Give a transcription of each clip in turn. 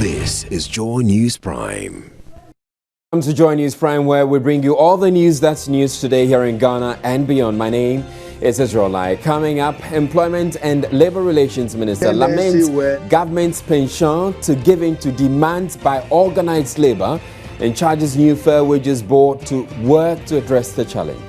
This is Joy News Prime. Welcome to Joy News Prime, where we bring you all the news that's news today here in Ghana and beyond. My name is Israel Lai. Coming up, Employment and Labour Relations Minister laments government's penchant to give in to demands by organised labour and charges new Fair Wages Board to work to address the challenge.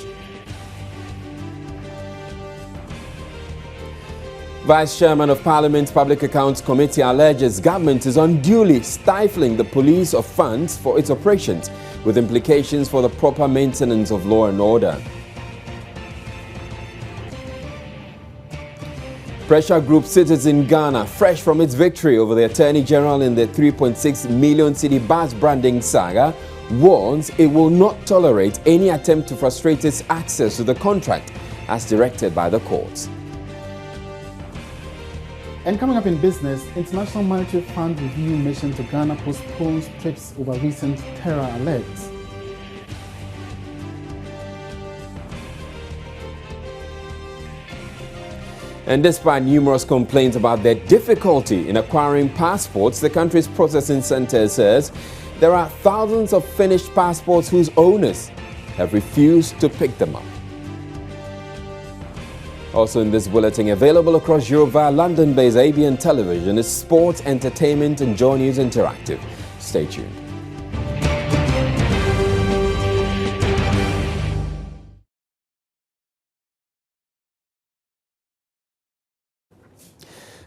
Vice Chairman of Parliament's Public Accounts Committee alleges government is unduly stifling the police of funds for its operations, with implications for the proper maintenance of law and order. Pressure Group sits in Ghana, fresh from its victory over the Attorney General in the 3.6 million cedi bus branding saga, warns it will not tolerate any attempt to frustrate its access to the contract as directed by the courts. And coming up in business, International Monetary Fund review mission to Ghana postpones trips over recent terror alerts. And despite numerous complaints about their difficulty in acquiring passports, the country's processing center says there are thousands of finished passports whose owners have refused to pick them up. Also in this bulletin, available across Europe via London-based ABN Television, is Sports, Entertainment and Joy News Interactive. Stay tuned.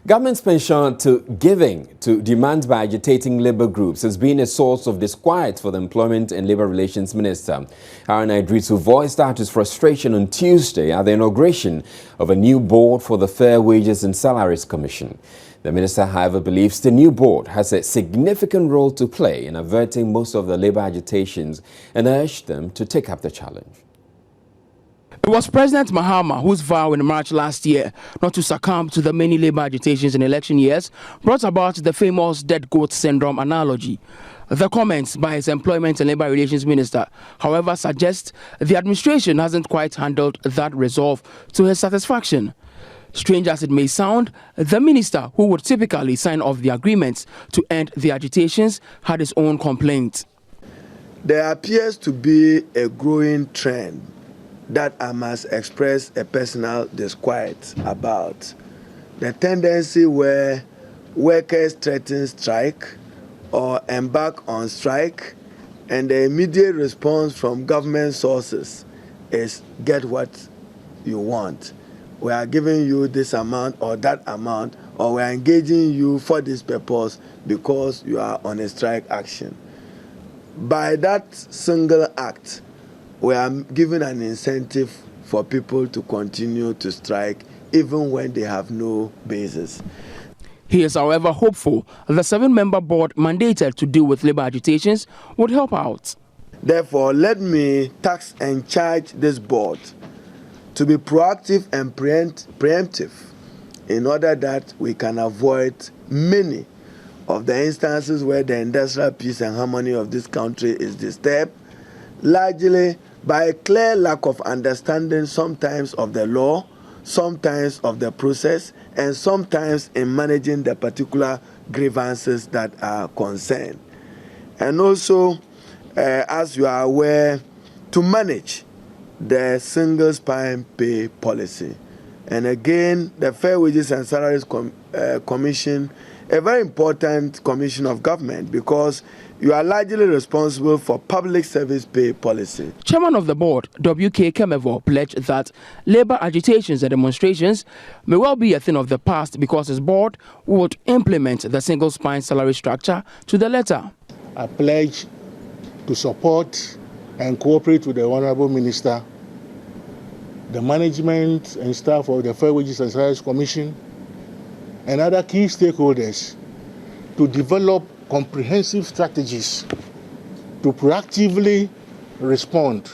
Government's penchant to giving to demands by agitating labour groups has been a source of disquiet for the Employment and Labour Relations Minister. Aaron Idrisu voiced out his frustration on Tuesday at the inauguration of a new board for the Fair Wages and Salaries Commission. The minister, however, believes the new board has a significant role to play in averting most of the labour agitations and urged them to take up the challenge. It was President Mahama whose vow in March last year not to succumb to the many labor agitations in election years brought about the famous dead goat syndrome analogy. The comments by his Employment and Labour Relations Minister, however, suggest the administration hasn't quite handled that resolve to his satisfaction. Strange as it may sound, the minister, who would typically sign off the agreements to end the agitations, had his own complaint. There appears to be a growing trend that I must express a personal disquiet about. The tendency where workers threaten strike or embark on strike, and the immediate response from government sources is get what you want. We are giving you this amount or that amount, or we are engaging you for this purpose because you are on a strike action. By that single act, we are giving an incentive for people to continue to strike even when they have no basis. He is, however, hopeful the 7-member board mandated to deal with labor agitations would help out. Therefore, let me task and charge this board to be proactive and preemptive in order that we can avoid many of the instances where the industrial peace and harmony of this country is disturbed, largely by a clear lack of understanding sometimes of the law, sometimes of the process, and sometimes in managing the particular grievances that are concerned. And also, as you are aware, to manage the single spine pay policy. And again, the Fair Wages and Salaries Commission, a very important commission of government, because you are largely responsible for public service pay policy. Chairman of the board, W.K. Kemevo, pledged that labor agitations and demonstrations may well be a thing of the past because his board would implement the single spine salary structure to the letter. I pledge to support and cooperate with the Honorable Minister, the management and staff of the Fair Wages and Salaries Commission, and other key stakeholders to develop comprehensive strategies to proactively respond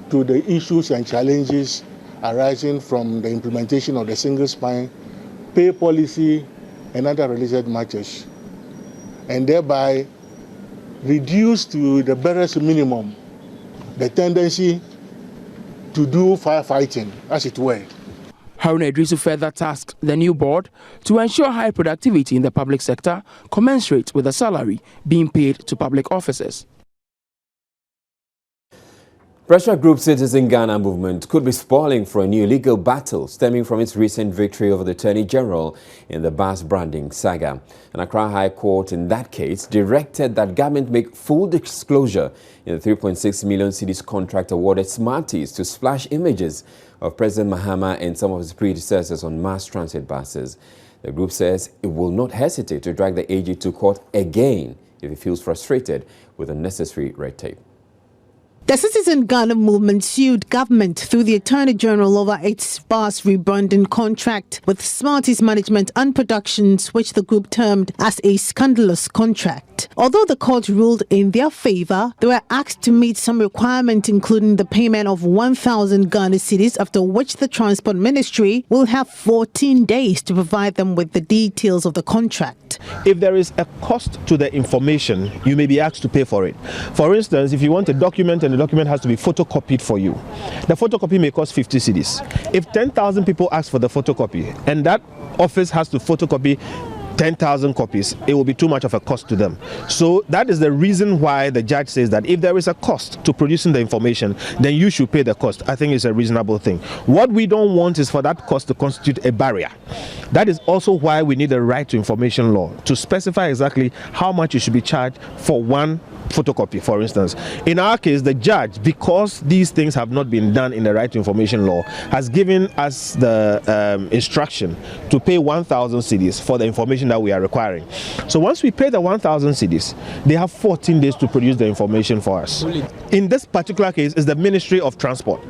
to the issues and challenges arising from the implementation of the single spine pay policy and other related matters, and thereby reduce to the barest minimum the tendency to do firefighting, as it were. Haruna Idrisu further tasked the new board to ensure high productivity in the public sector, commensurate with the salary being paid to public officers. Pressure Group Citizen Ghana movement could be spoiling for a new legal battle stemming from its recent victory over the Attorney General in the bus branding saga. An Accra High Court in that case directed that government make full disclosure in the 3.6 million cedis contract awarded Smarties to splash images of President Mahama and some of his predecessors on mass transit buses. The group says it will not hesitate to drag the AG to court again if it feels frustrated with unnecessary red tape. The Citizen Ghana movement sued government through the Attorney General over its bus rebranding contract with Smarties Management and Productions, which the group termed as a scandalous contract. Although the court ruled in their favor, they were asked to meet some requirements, including the payment of 1,000 Ghana cedis, after which the Transport Ministry will have 14 days to provide them with the details of the contract. If there is a cost to the information, you may be asked to pay for it. For instance, if you want a document and the document has to be photocopied for you, the photocopy may cost 50 cedis. If 10,000 people ask for the photocopy and that office has to photocopy 10,000 copies, it will be too much of a cost to them. So that is the reason why the judge says that if there is a cost to producing the information, then you should pay the cost. I think it's a reasonable thing. What we don't want is for that cost to constitute a barrier. That is also why we need a right to information law to specify exactly how much you should be charged for one photocopy, for instance. In our case, the judge, because these things have not been done in the right to information law, has given us the instruction to pay 1,000 cedis for the information that we are requiring. So once we pay the 1,000 cedis, they have 14 days to produce the information for us. In this particular case, it's the Ministry of Transport.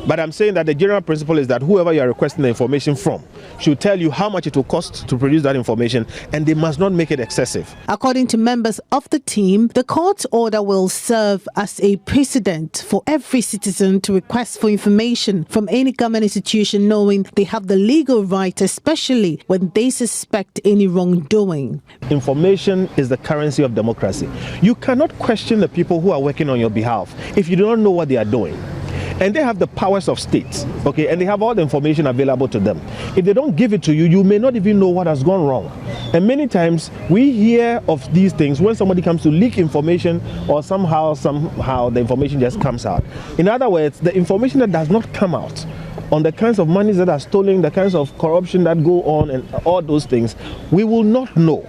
But I'm saying that the general principle is that whoever you are requesting the information from should tell you how much it will cost to produce that information, and they must not make it excessive. According to members of the team, the court order will serve as a precedent for every citizen to request for information from any government institution, knowing they have the legal right, especially when they suspect any wrongdoing. Information is the currency of democracy. You cannot question the people who are working on your behalf if you do not know what they are doing. And they have the powers of states, okay, and they have all the information available to them. If they don't give it to you, you may not even know what has gone wrong. And many times we hear of these things when somebody comes to leak information, or somehow the information just comes out. In other words, the information that does not come out on the kinds of monies that are stolen, the kinds of corruption that go on, and all those things, we will not know.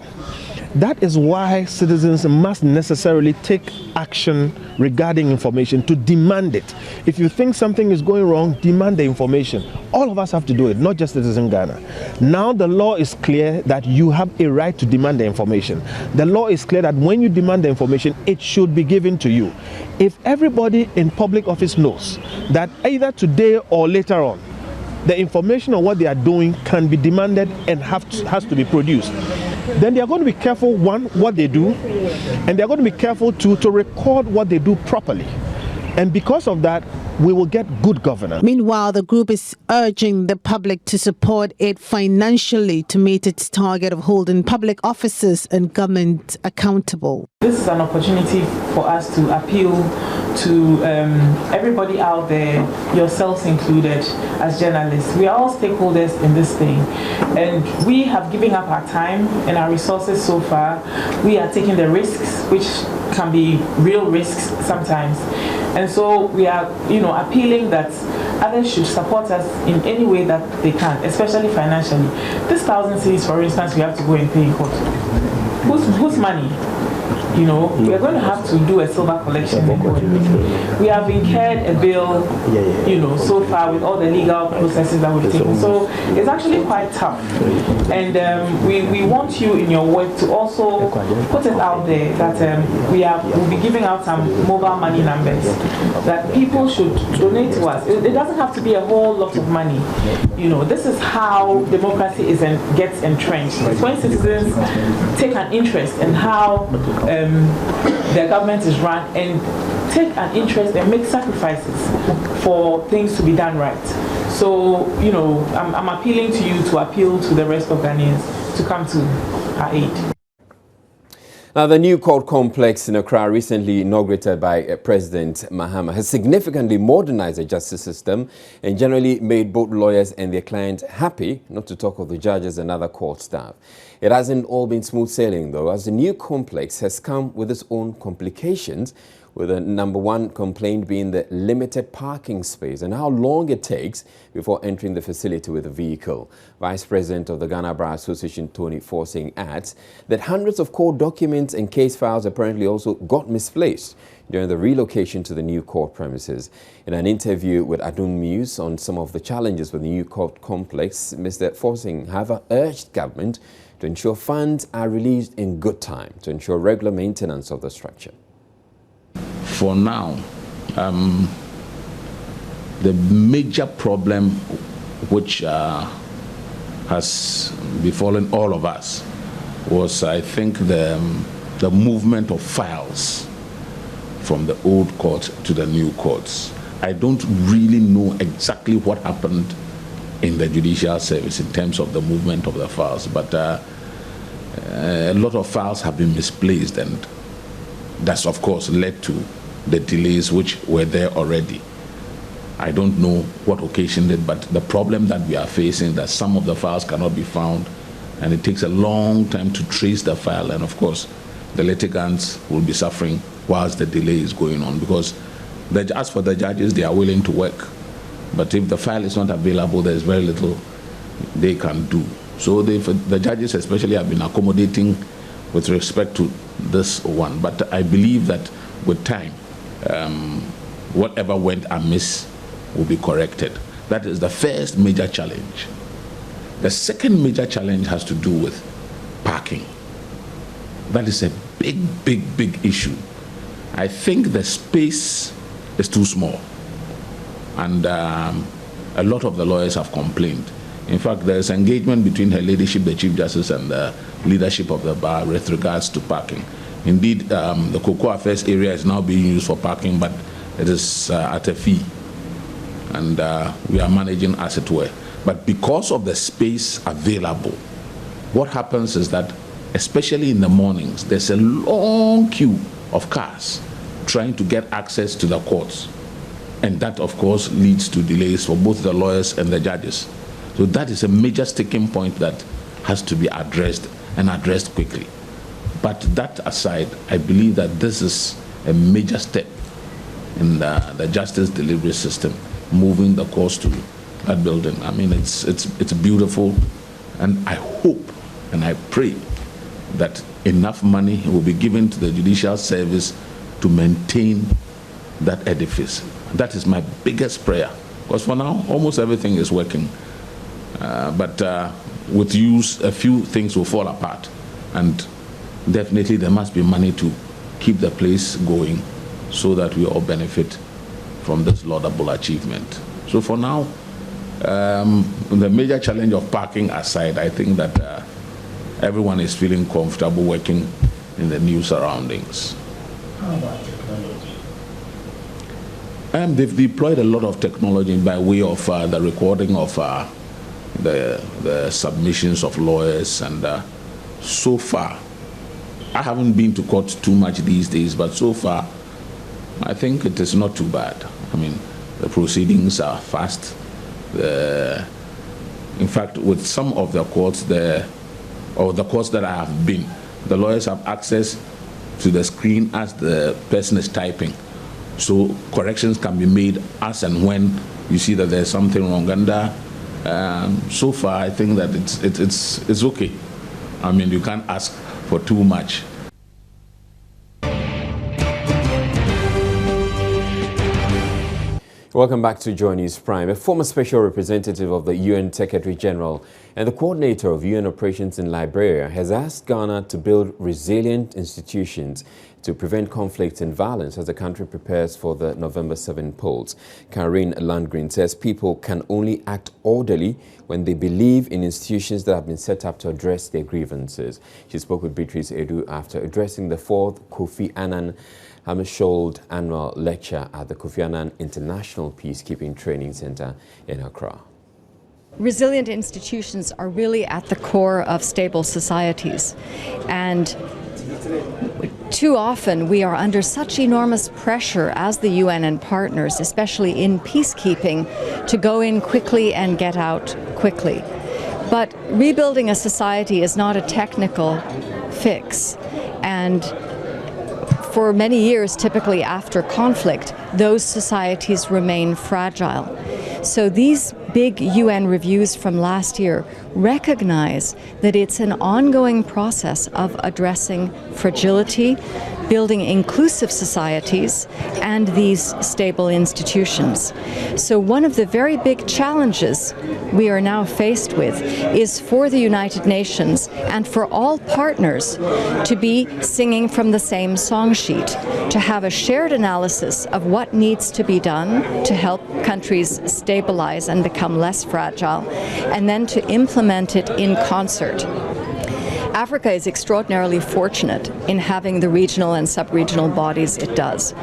That is why citizens must necessarily take action regarding information, to demand it. If you think something is going wrong, demand the information. All of us have to do it, not just Citizen Ghana. Now the law is clear that you have a right to demand the information. The law is clear that when you demand the information, it should be given to you. If everybody in public office knows that either today or later on, the information on what they are doing can be demanded and has to be produced, then they are going to be careful, one, what they do, and they are going to be careful, two, to record what they do properly. And because of that, we will get good governance. Meanwhile, the group is urging the public to support it financially to meet its target of holding public officers and government accountable. This is an opportunity for us to appeal to everybody out there, yourselves included, as journalists. We are all stakeholders in this thing, and we have given up our time and our resources so far. We are taking the risks, which can be real risks sometimes. And so we are, appealing that others should support us in any way that they can, especially financially. This 1,000 cedis, for instance, we have to go and pay in court. Whose money? We are going to have to do a silver collection. We have incurred a bill, so far with all the legal processes that we've taken. So it's actually quite tough. And we want you in your work to also put it out there that we'll be giving out some mobile money numbers that people should donate to us. It doesn't have to be a whole lot of money. This is how democracy gets entrenched. It's when citizens take an interest in how the government is run and take an interest and make sacrifices for things to be done right. So, I'm appealing to you to appeal to the rest of Ghanaians to come to our aid. Now, the new court complex in Accra, recently inaugurated by President Mahama, has significantly modernized the justice system and generally made both lawyers and their clients happy, not to talk of the judges and other court staff. It hasn't all been smooth sailing, though, as the new complex has come with its own complications, with the number one complaint being the limited parking space and how long it takes before entering the facility with a vehicle. Vice President of the Ghana Bar Association, Tony Forsing, adds that hundreds of court documents and case files apparently also got misplaced during the relocation to the new court premises. In an interview with Adun News on some of the challenges with the new court complex, Mr. Forsing, however, urged government to ensure funds are released in good time to ensure regular maintenance of the structure. For now, the major problem which has befallen all of us was, I think, the movement of files from the old court to the new courts. I don't really know exactly what happened in the judicial service in terms of the movement of the files, but a lot of files have been misplaced, and that's of course led to the delays which were there already. I don't know what occasioned it, but the problem that we are facing, that some of the files cannot be found, and it takes a long time to trace the file, and of course the litigants will be suffering whilst the delay is going on, because as for the judges, they are willing to work, but if the file is not available, there is very little they can do. So the judges especially have been accommodating with respect to this one, but I believe that with time, whatever went amiss will be corrected. That is the first major challenge. The second major challenge has to do with parking. That is a big issue. I think the space is too small, and a lot of the lawyers have complained. In fact, there is engagement between Her Ladyship, the Chief Justice, and the leadership of the bar with regards to parking. Indeed, the Cocoa Affairs area is now being used for parking, but it is at a fee, and we are managing as it were. But because of the space available, what happens is that, especially in the mornings, there's a long queue of cars trying to get access to the courts, and that of course leads to delays for both the lawyers and the judges. So that is a major sticking point that has to be addressed, and addressed quickly. But that aside, I believe that this is a major step in the justice delivery system, moving the courts to that building. I mean, it's beautiful, and I hope and I pray that enough money will be given to the judicial service to maintain that edifice. That is my biggest prayer, because for now, almost everything is working. But with use, a few things will fall apart, and definitely there must be money to keep the place going so that we all benefit from this laudable achievement. So for now, the major challenge of parking aside, I think that everyone is feeling comfortable working in the new surroundings. How about technology? They've deployed a lot of technology by way of the recording of the submissions of lawyers, and so far, I haven't been to court too much these days, but so far, I think it is not too bad. I mean, the proceedings are fast. In fact, with some of the courts, the courts that I have been, the lawyers have access to the screen as the person is typing. So corrections can be made as and when you see that there's something wrong. And so far, I think that it's okay. I mean, you can't ask for too much. Welcome back to Joy News Prime. A former special representative of the UN Secretary General and the coordinator of UN operations in Liberia has asked Ghana to build resilient institutions to prevent conflict and violence as the country prepares for the November 7 polls. Karine Lundgren says people can only act orderly when they believe in institutions that have been set up to address their grievances. She spoke with Beatrice Edu after addressing the 4th Kofi Annan Hammersholt annual lecture at the Kofi Annan International Peacekeeping Training Center in Accra. Resilient institutions are really at the core of stable societies, and Too often we are under such enormous pressure as the UN and partners, especially in peacekeeping, to go in quickly and get out quickly. But rebuilding a society is not a technical fix, and for many years, typically after conflict, those societies remain fragile. So these big UN reviews from last year recognize that it's an ongoing process of addressing fragility, building inclusive societies, and these stable institutions. So one of the very big challenges we are now faced with is for the United Nations and for all partners to be singing from the same song sheet, to have a shared analysis of what needs to be done to help countries stabilize and become less fragile, and then to implement it in concert. Africa is extraordinarily fortunate in having the regional and sub-regional bodies it does.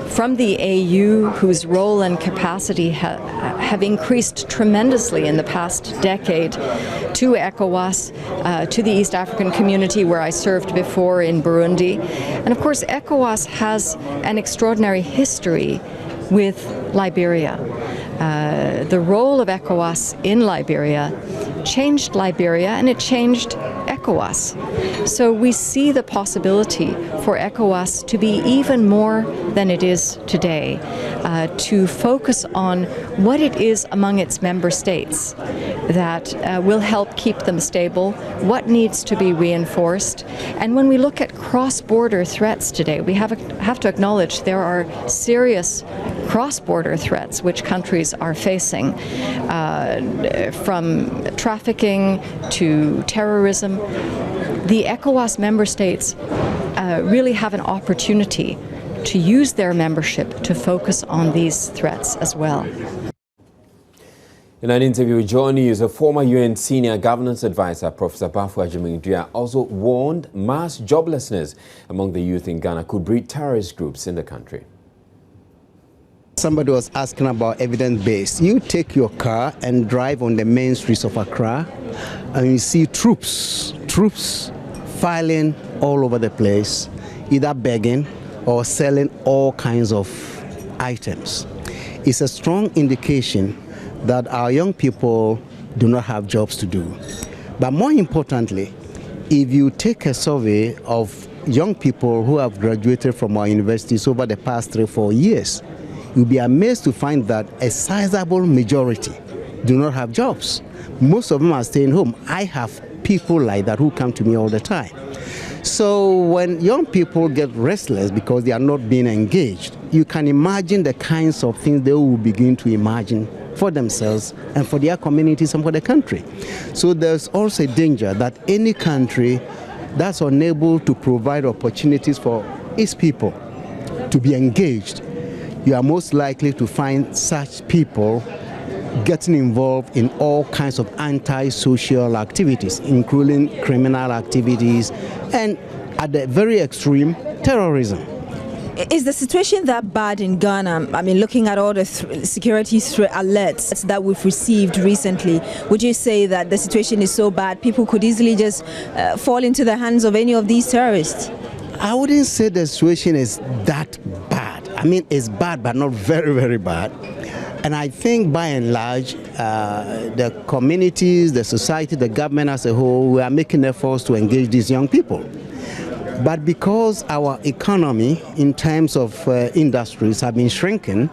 From the AU, whose role and capacity have increased tremendously in the past decade, to ECOWAS, to the East African Community where I served before in Burundi. And of course, ECOWAS has an extraordinary history with Liberia. The role of ECOWAS in Liberia changed Liberia, and it changed ECOWAS. So we see the possibility for ECOWAS to be even more than it is today, to focus on what it is among its member states that will help keep them stable, what needs to be reinforced. And when we look at cross-border threats today, we have to acknowledge there are serious cross-border threats which countries are facing, from trafficking to terrorism. The ECOWAS member states really have an opportunity to use their membership to focus on these threats as well. In an interview with Joy News, a former UN senior governance advisor, Professor Bafo Adjuming-Dua, also warned mass joblessness among the youth in Ghana could breed terrorist groups in the country. Somebody was asking about evidence-based. You take your car and drive on the main streets of Accra, and you see troops filing all over the place, either begging or selling all kinds of items. It's a strong indication that our young people do not have jobs to do. But more importantly, if you take a survey of young people who have graduated from our universities over the past 3-4 years, you'll be amazed to find that a sizable majority do not have jobs. Most of them are staying home. I have people like that who come to me all the time. So when young people get restless because they are not being engaged, you can imagine the kinds of things they will begin to imagine for themselves and for their communities and for the country. So there's also a danger that any country that's unable to provide opportunities for its people to be engaged, you are most likely to find such people getting involved in all kinds of anti-social activities, including criminal activities and, at the very extreme, terrorism. Is the situation that bad in Ghana? I mean, looking at all the security threat alerts that we've received recently, would you say that the situation is so bad people could easily just fall into the hands of any of these terrorists? I wouldn't say the situation is that bad. I mean, it's bad, but not very, very bad. And I think by and large, the communities, the society, the government as a whole, we are making efforts to engage these young people. But because our economy in terms of industries have been shrinking,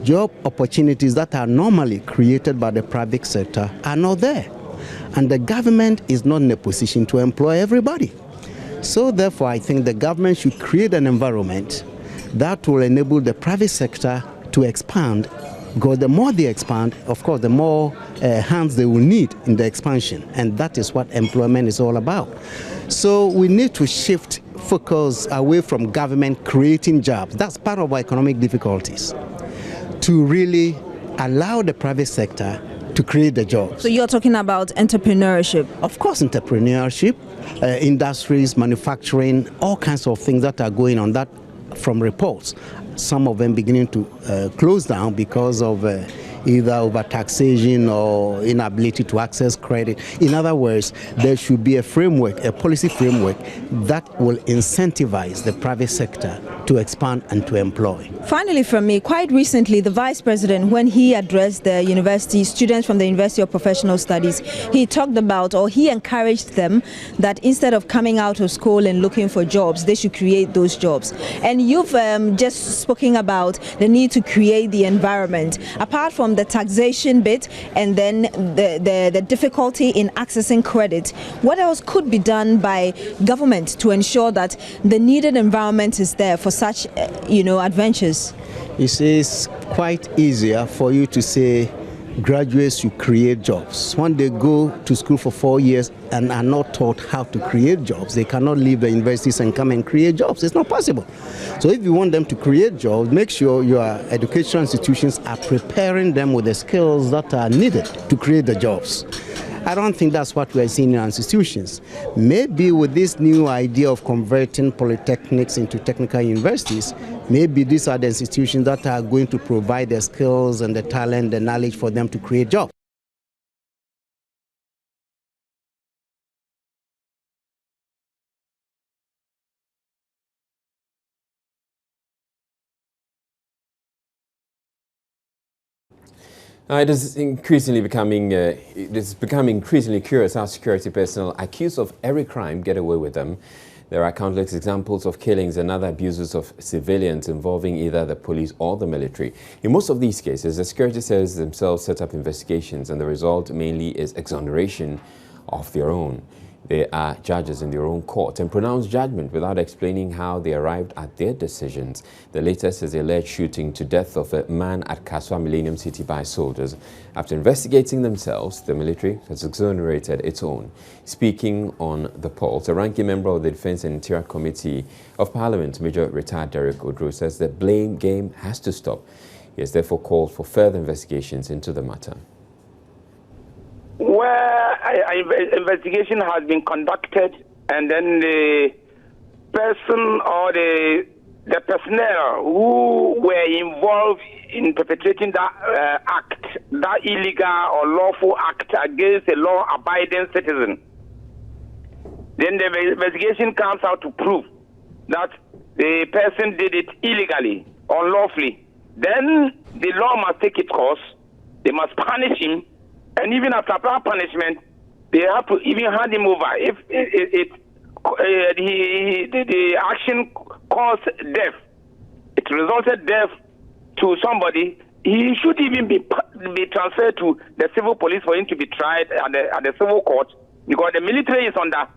job opportunities that are normally created by the private sector are not there. And the government is not in a position to employ everybody. So therefore, I think the government should create an environment that will enable the private sector to expand, because the more they expand, of course, the more hands they will need in the expansion. And that is what employment is all about. So we need to shift focus away from government creating jobs. That's part of our economic difficulties, to really allow the private sector to create the jobs. So you're talking about entrepreneurship? Of course, entrepreneurship, industries, manufacturing, all kinds of things that are going on, that from reports, some of them beginning to close down because of either overtaxation or inability to access credit. In other words, there should be a framework, a policy framework that will incentivize the private sector to expand and to employ. Finally, from me, quite recently, the Vice President, when he addressed the university students from the University of Professional Studies, he talked about, or he encouraged them, that instead of coming out of school and looking for jobs, they should create those jobs. And you've just spoken about the need to create the environment. Apart from the taxation bit and then the difficulty in accessing credit, what else could be done by government to ensure that the needed environment is there for such, adventures? It's quite easier for you to say graduates should create jobs. When they go to school for 4 years and are not taught how to create jobs, they cannot leave the universities and come and create jobs. It's not possible. So if you want them to create jobs, make sure your educational institutions are preparing them with the skills that are needed to create the jobs. I don't think that's what we are seeing in our institutions. Maybe with this new idea of converting polytechnics into technical universities, maybe these are the institutions that are going to provide the skills and the talent, the knowledge for them to create jobs. It is becoming increasingly curious how security personnel accused of every crime get away with them. There are countless examples of killings and other abuses of civilians involving either the police or the military. In most of these cases, the security services themselves set up investigations, and the result mainly is exoneration of their own. They are judges in their own court and pronounce judgment without explaining how they arrived at their decisions. The latest is the alleged shooting to death of a man at Kaswa Millennium City by soldiers. After investigating themselves, the military has exonerated its own. Speaking on the pulse, a ranking member of the Defense and Interior Committee of Parliament, Major Retired Derek Odro, says the blame game has to stop. He has therefore called for further investigations into the matter. Where investigation has been conducted, and then the person or the personnel who were involved in perpetrating that act, that illegal or lawful act against a law-abiding citizen, then the investigation comes out to prove that the person did it illegally, unlawfully. Then the law must take its course. They must punish him. And even after that punishment, they have to even hand him over. If the action caused death, it resulted death to somebody, he should even be transferred to the civil police for him to be tried at the civil court, because the military is under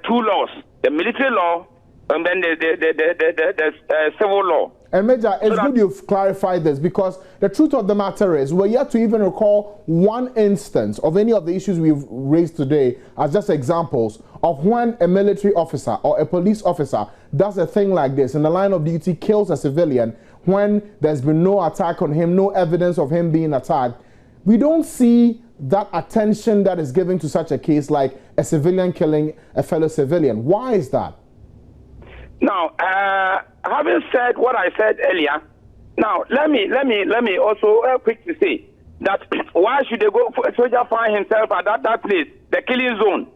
two laws: the military law and then the civil law. And Major, it's good you've clarified this, because the truth of the matter is we're yet to even recall one instance of any of the issues we've raised today as just examples of when a military officer or a police officer does a thing like this in the line of duty, kills a civilian, when there's been no attack on him, no evidence of him being attacked. We don't see that attention that is given to such a case like a civilian killing a fellow civilian. Why is that? Now, having said what I said earlier, now let me also quick to say that why should a soldier find himself at that place, the killing zone?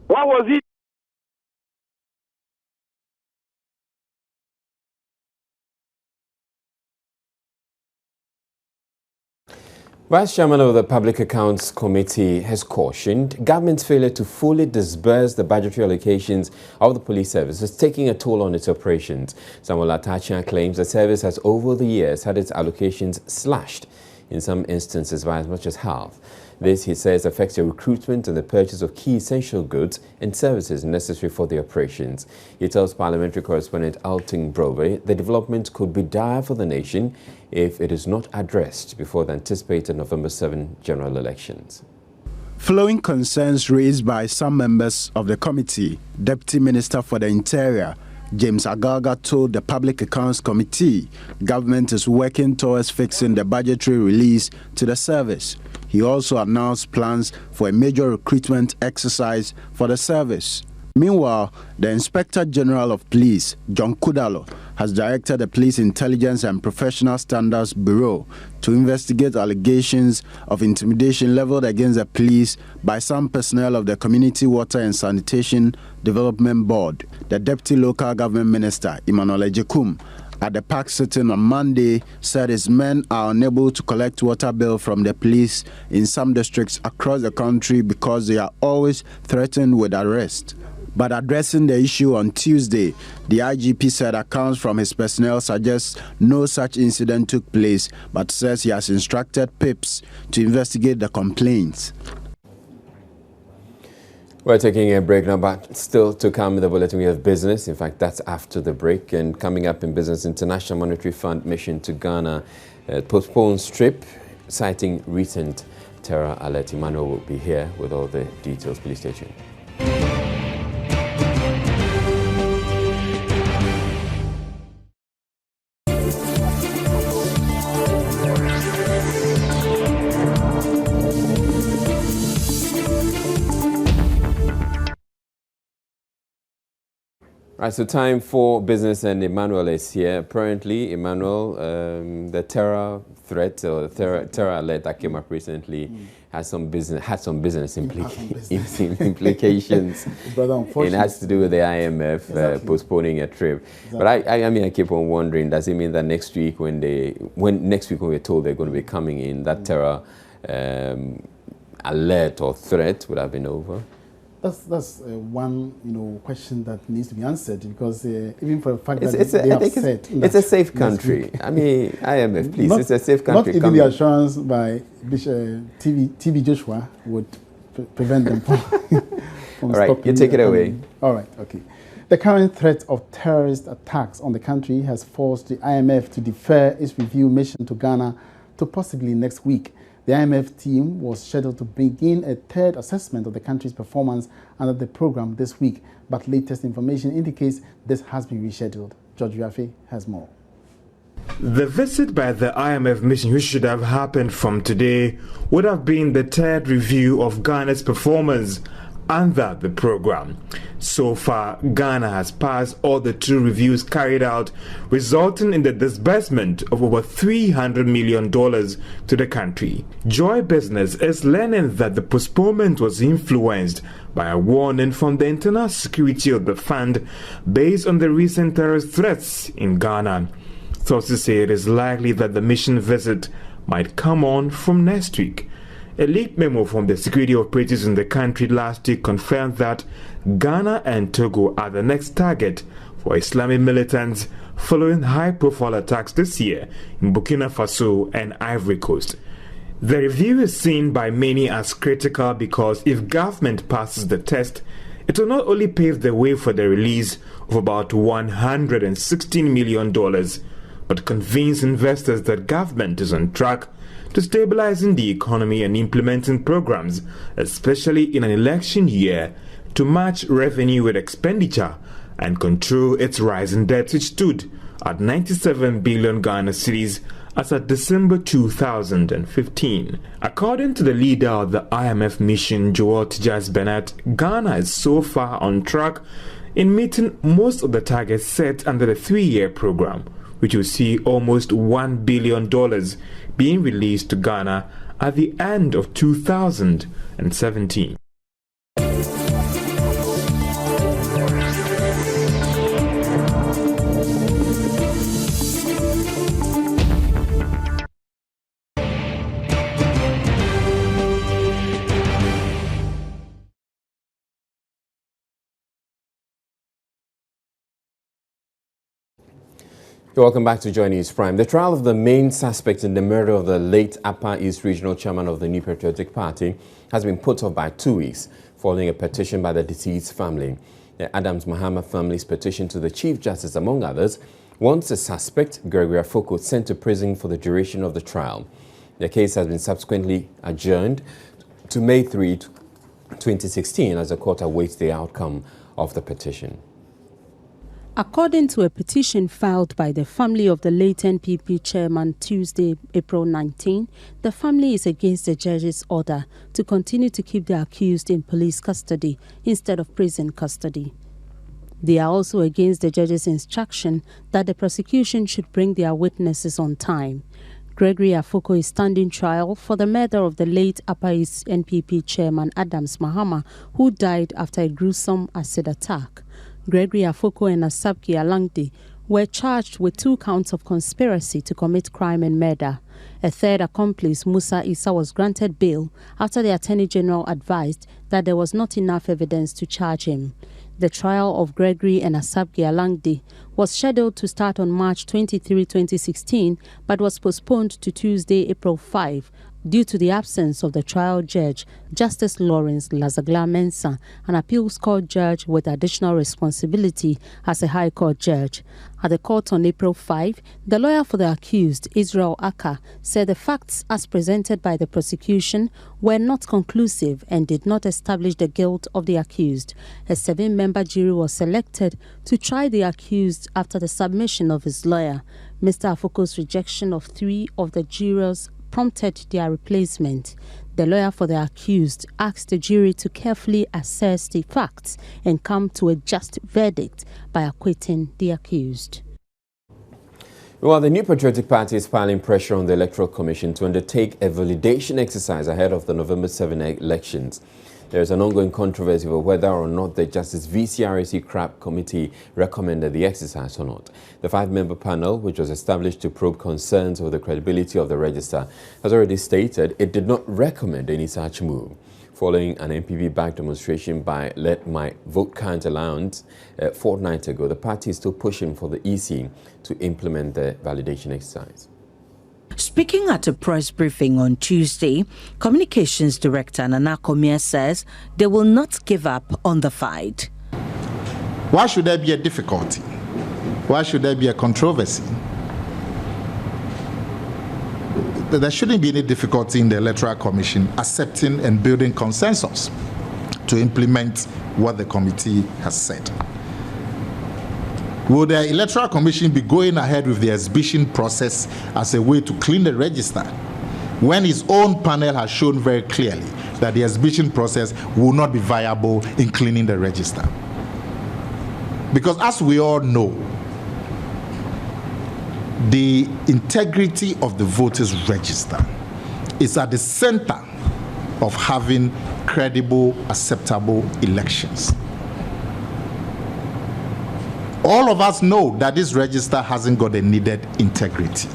What was he? Vice Chairman of the Public Accounts Committee has cautioned government's failure to fully disburse the budgetary allocations of the police service is taking a toll on its operations. Emmanuel.atani claims the service has over the years had its allocations slashed, in some instances by as much as half. This, he says, affects the recruitment and the purchase of key essential goods and services necessary for the operations. He tells parliamentary correspondent Alton Brobe the development could be dire for the nation if it is not addressed before the anticipated November 7 general elections. Following concerns raised by some members of the committee, Deputy Minister for the Interior, James Agaga, told the Public Accounts Committee government is working towards fixing the budgetary release to the service. He also announced plans for a major recruitment exercise for the service. Meanwhile, the Inspector General of Police, John Kudalo, has directed the Police Intelligence and Professional Standards Bureau to investigate allegations of intimidation leveled against the police by some personnel of the Community Water and Sanitation Development Board. The Deputy Local Government Minister, Emmanuel, at the park sitting on Monday, said his men are unable to collect water bill from the police in some districts across the country because they are always threatened with arrest. But addressing the issue on Tuesday, the IGP said accounts from his personnel suggest no such incident took place, but says he has instructed PIPs to investigate the complaints. We're taking a break now, but still to come with the bulletin we have business. In fact, that's after the break. And coming up in business, International Monetary Fund mission to Ghana postpones trip, citing recent terror alert. Emmanuel will be here with all the details. Please stay tuned. Right, so time for business, and Emmanuel is here. Apparently, Emmanuel, the terror threat or terror alert that came up recently had some business implications. It has to do with the IMF postponing a trip. Exactly. But I mean, I keep on wondering, does it mean that next week when we're told they're going to be coming in, that terror alert or threat would have been over? That's one question that needs to be answered, because even for the fact that they have said it's a safe country. I mean, IMF, please, it's a safe country. Not even the assurance by TB Joshua would prevent them from all right, you take it away. All right, okay. The current threat of terrorist attacks on the country has forced the IMF to defer its review mission to Ghana to possibly next week. The IMF team was scheduled to begin a third assessment of the country's performance under the program this week, but latest information indicates this has been rescheduled. George Yafe has more. The visit by the IMF mission, which should have happened from today, would have been the third review of Ghana's performance under the program. So far, Ghana has passed all the 2 reviews carried out, resulting in the disbursement of over $300 million to the country. Joy Business is learning that the postponement was influenced by a warning from the internal security of the fund based on the recent terrorist threats in Ghana. Sources say it is likely that the mission visit might come on from next week. A leaked memo from the security operatives in the country last week confirmed that Ghana and Togo are the next target for Islamic militants following high-profile attacks this year in Burkina Faso and Ivory Coast. The review is seen by many as critical because if government passes the test, it will not only pave the way for the release of about $116 million, but convince investors that government is on track to stabilizing the economy and implementing programs, especially in an election year, to match revenue with expenditure and control its rising debt, which stood at 97 billion Ghana cedis as of December 2015. According to the leader of the IMF mission, Joel Tijas Bennett, Ghana is so far on track in meeting most of the targets set under the 3-year program, which will see almost $1 billion being released to Ghana at the end of 2017. Welcome back to Joy News Prime. The trial of the main suspect in the murder of the late Upper East Regional Chairman of the New Patriotic Party has been put off by 2 weeks, following a petition by the deceased family. The Adams Mahama family's petition to the Chief Justice, among others, wants the suspect, Gregory Afoko, sent to prison for the duration of the trial. The case has been subsequently adjourned to May 3, 2016, as the court awaits the outcome of the petition. According to a petition filed by the family of the late NPP chairman Tuesday, April 19, the family is against the judge's order to continue to keep the accused in police custody instead of prison custody. They are also against the judge's instruction that the prosecution should bring their witnesses on time. Gregory Afoko is standing trial for the murder of the late Upper East NPP chairman Adams Mahama, who died after a gruesome acid attack. Gregory Afoko and Asabki Alangdi were charged with 2 counts of conspiracy to commit crime and murder. A third accomplice, Musa Issa, was granted bail after the Attorney General advised that there was not enough evidence to charge him. The trial of Gregory and Asabki Alangdi was scheduled to start on March 23, 2016, but was postponed to Tuesday, April 5, due to the absence of the trial judge, Justice Lawrence Lazagla Mensah, an appeals court judge with additional responsibility as a high court judge. At the court on April 5, the lawyer for the accused, Israel Aka, said the facts as presented by the prosecution were not conclusive and did not establish the guilt of the accused. A 7-member jury was selected to try the accused after the submission of his lawyer. Mr. Afoko's rejection of 3 of the jurors prompted their replacement. The lawyer for the accused asked the jury to carefully assess the facts and come to a just verdict by acquitting the accused. Well, the New Patriotic Party is piling pressure on the Electoral Commission to undertake a validation exercise ahead of the November 7 elections. There is an ongoing controversy over whether or not the Justice VCREC CRAP committee recommended the exercise or not. The 5-member panel, which was established to probe concerns over the credibility of the register, has already stated it did not recommend any such move. Following an NPP-backed demonstration by Let My Vote Count Allowance a fortnight ago, the party is still pushing for the EC to implement the validation exercise. Speaking at a press briefing on Tuesday, Communications Director Nana Komia says they will not give up on the fight. Why should there be a difficulty? Why should there be a controversy? There shouldn't be any difficulty in the Electoral Commission accepting and building consensus to implement what the committee has said. Will the Electoral Commission be going ahead with the exhibition process as a way to clean the register when its own panel has shown very clearly that the exhibition process will not be viable in cleaning the register? Because as we all know, the integrity of the voters' register is at the center of having credible, acceptable elections. All of us know that this register hasn't got the needed integrity.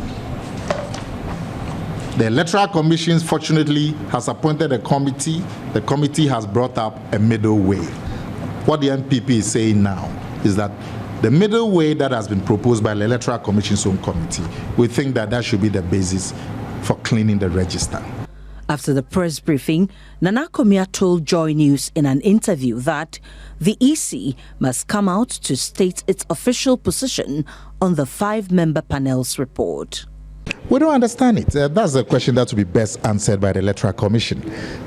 The Electoral Commission, fortunately, has appointed a committee. The committee has brought up a middle way. What the NPP is saying now is that the middle way that has been proposed by the Electoral Commission's own committee, we think that that should be the basis for cleaning the register. After the press briefing, Nana Komia told Joy News in an interview that the EC must come out to state its official position on the 5-member panel's report. We don't understand it. That's a question that will be best answered by the Electoral Commission.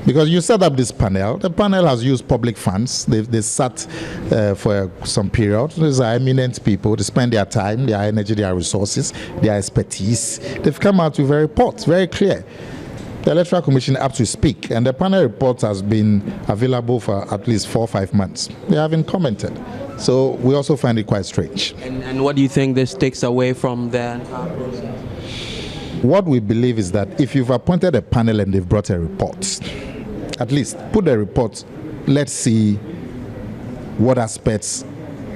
Because you set up this panel. The panel has used public funds. They sat for some period. These are eminent people. They spend their time, their energy, their resources, their expertise. They've come out with a report, very clear. The Electoral Commission up to speak, and the panel report has been available for at least 4 or 5 months. They haven't commented. So we also find it quite strange. And what do you think this takes away from the entire process? What we believe is that if you've appointed a panel and they've brought a report, at least put the report, let's see what aspects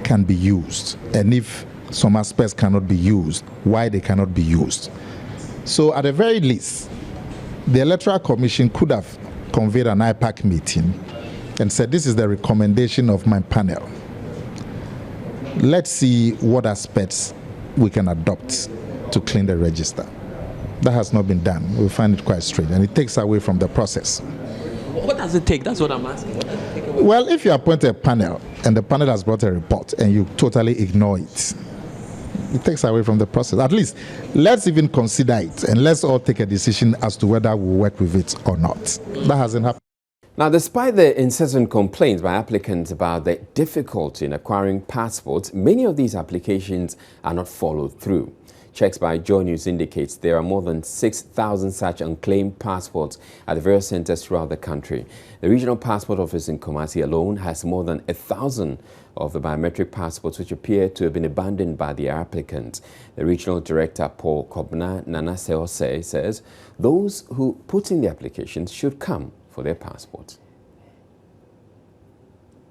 can be used, and if some aspects cannot be used, why they cannot be used. So at the very least, the Electoral Commission could have convened an IPAC meeting and said, this is the recommendation of my panel. Let's see what aspects we can adopt to clean the register. That has not been done. We find it quite strange, and it takes away from the process. What does it take? That's what I'm asking. What does it take away? Well, if you appoint a panel and the panel has brought a report and you totally ignore it, it takes away from the process. At least, let's even consider it, and let's all take a decision as to whether we'll work with it or not. That hasn't happened. Now, despite the incessant complaints by applicants about the difficulty in acquiring passports, many of these applications are not followed through. Checks by Joy News indicates there are more than 6,000 such unclaimed passports at the various centers throughout the country. The regional passport office in Kumasi alone has more than 1,000 of the biometric passports which appear to have been abandoned by the applicants. The regional director, Paul Kobna Nanaseose, says those who put in the applications should come for their passports.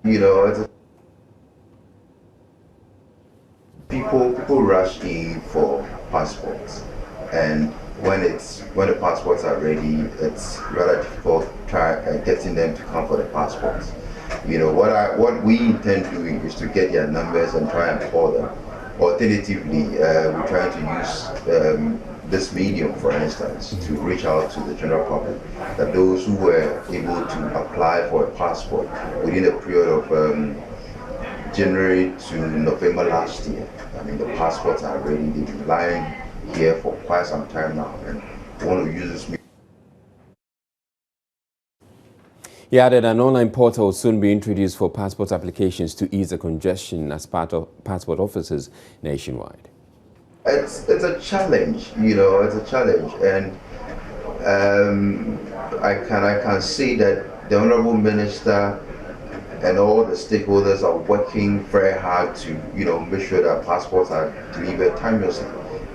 You know, people rush in for passports, and when the passports are ready, it's rather difficult getting them to come for the passports. You know, what we intend doing is to get their numbers and try and call them. Alternatively, we're trying to use this medium, for instance, to reach out to the general public, that those who were able to apply for a passport within a period of January to November last year. I mean, the passports are ready. They've been lying here for quite some time now, and we want to use this medium. He added an online portal will soon be introduced for passport applications to ease the congestion as part of passport offices nationwide. It's a challenge, you know, it's a challenge, and I can see that the Honorable Minister and all the stakeholders are working very hard to, you know, make sure that passports are delivered timelessly,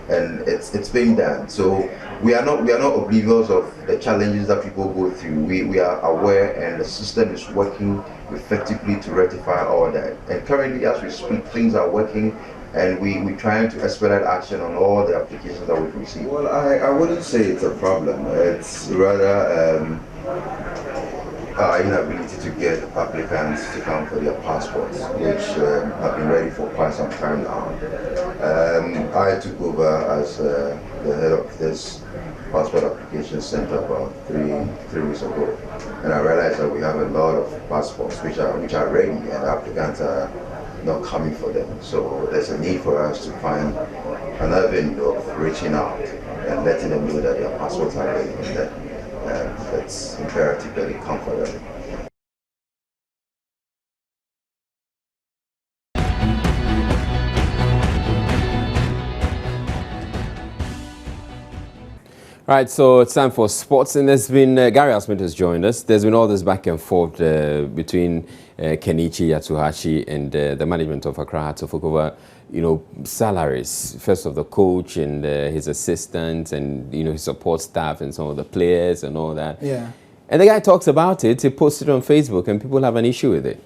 and it's being done. So we are not oblivious of the challenges that people go through. We are aware, and the system is working effectively to rectify all that. And currently, as we speak, things are working, and we're trying to expedite action on all the applications that we've received. Well, I wouldn't say it's a problem. It's rather our inability to get applicants to come for their passports, which have been ready for quite some time now. I took over as the head of this passport application center about three weeks ago, and I realized that we have a lot of passports which are ready, and applicants are not coming for them. So there's a need for us to find an avenue of reaching out and letting them know that their passports are ready, and that it's imperative that they come for them. Right, so it's time for sports, and there's been, Gary Smith has joined us. There's been all this back and forth between Kenichi Yatsuhashi and the management of Accra to focus over, you know, salaries, first of the coach and his assistants and, you know, his support staff and some of the players and all that. Yeah. And the guy talks about it, he posts it on Facebook, and people have an issue with it.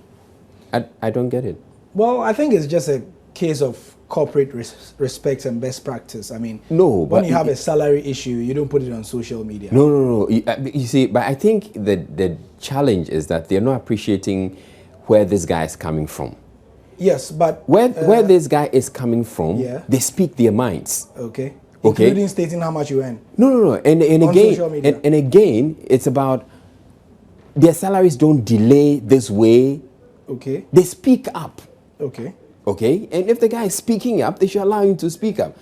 I don't get it. Well, I think it's just a case of corporate respect and best practice. I mean, no, but when you have a salary issue, you don't put it on social media. No. You see, but I think the challenge is that they're not appreciating where this guy is coming from. Yes, but where this guy is coming from, yeah, they speak their minds. Okay. Including stating how much you earn. No. And again, it's about their salaries don't delay this way. Okay. They speak up. Okay. Okay, and if the guy is speaking up, they should allow him to speak up.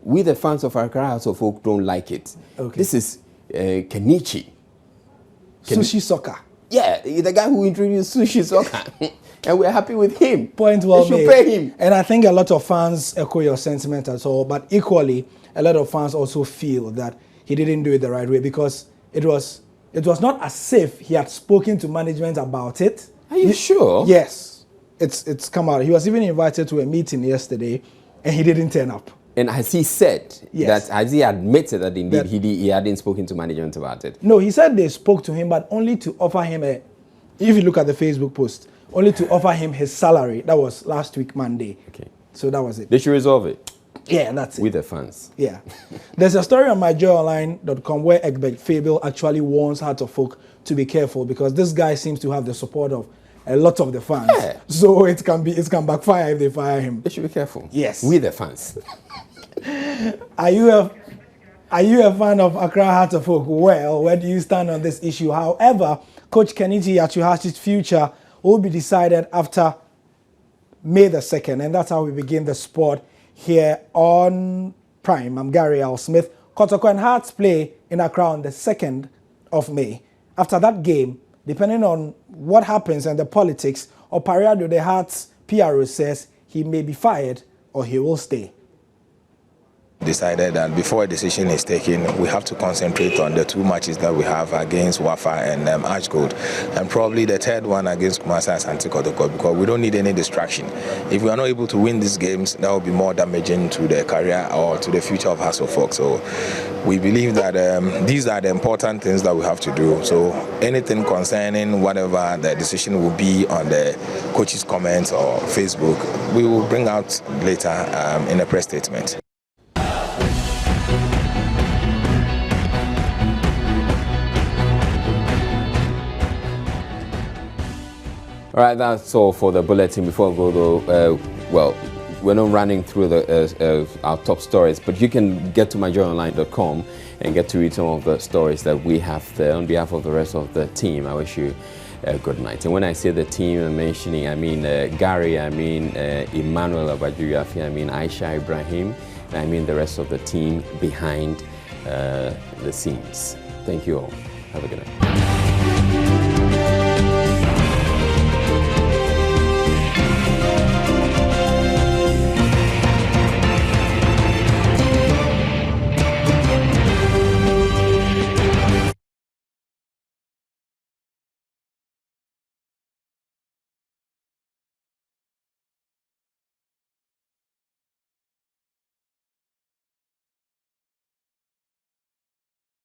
We, the fans of Accra House of Folk, don't like it. Okay. This is Kenichi. Sushi Soccer. Yeah, the guy who introduced Sushi Soccer. And we're happy with him. Point well made. They should pay him. And I think a lot of fans echo your sentiment as well, but equally, a lot of fans also feel that he didn't do it the right way, because it was not as if he had spoken to management about it. Are you sure? Yes. It's come out. He was even invited to a meeting yesterday, and he didn't turn up. And has he said yes, that, has he admitted that indeed he hadn't spoken to management about it? No, he said they spoke to him, but only to offer him if you look at the Facebook post, only to offer him his salary. That was last week, Monday. Okay. So that was it. They should resolve it. Yeah, that's it. With the fans. Yeah. There's a story on myjoyonline.com where Egbert Fable actually warns Heart of Folk to be careful, because this guy seems to have the support of a lot of the fans. Yeah. So it can backfire if they fire him. They should be careful. Yes. With the fans. Are you a fan of Accra Heart of Folk? Well, where do you stand on this issue? However, Coach Kenichi Yatsuhashi's future will be decided after May the 2nd, and that's how we begin the sport here on Prime. I'm Gary L. Smith. Kotoko and Hearts play in Accra on the 2nd of May. After that game, depending on what happens and the politics, Opariado, the Hearts PRO, says he may be fired or he will stay. decided that before a decision is taken, we have to concentrate on the 2 matches that we have against Wafa and Ashgold, and probably the third one against Kumasi Asante Kotoko, because we don't need any distraction. If we are not able to win these games, that will be more damaging to the career or to the future of Hasselhoff. So we believe that these are the important things that we have to do. So anything concerning whatever the decision will be on the coach's comments or Facebook, we will bring out later in a press statement. All right, that's all for the bulletin. Before we go, though, well, we're not running through our top stories, but you can get to myjoyonline.com and get to read some of the stories that we have there. On behalf of the rest of the team, I wish you a good night. And when I say the team I'm mentioning, I mean Gary, I mean Emmanuel Abajuyafi, I mean Aisha Ibrahim, and I mean the rest of the team behind the scenes. Thank you all. Have a good night.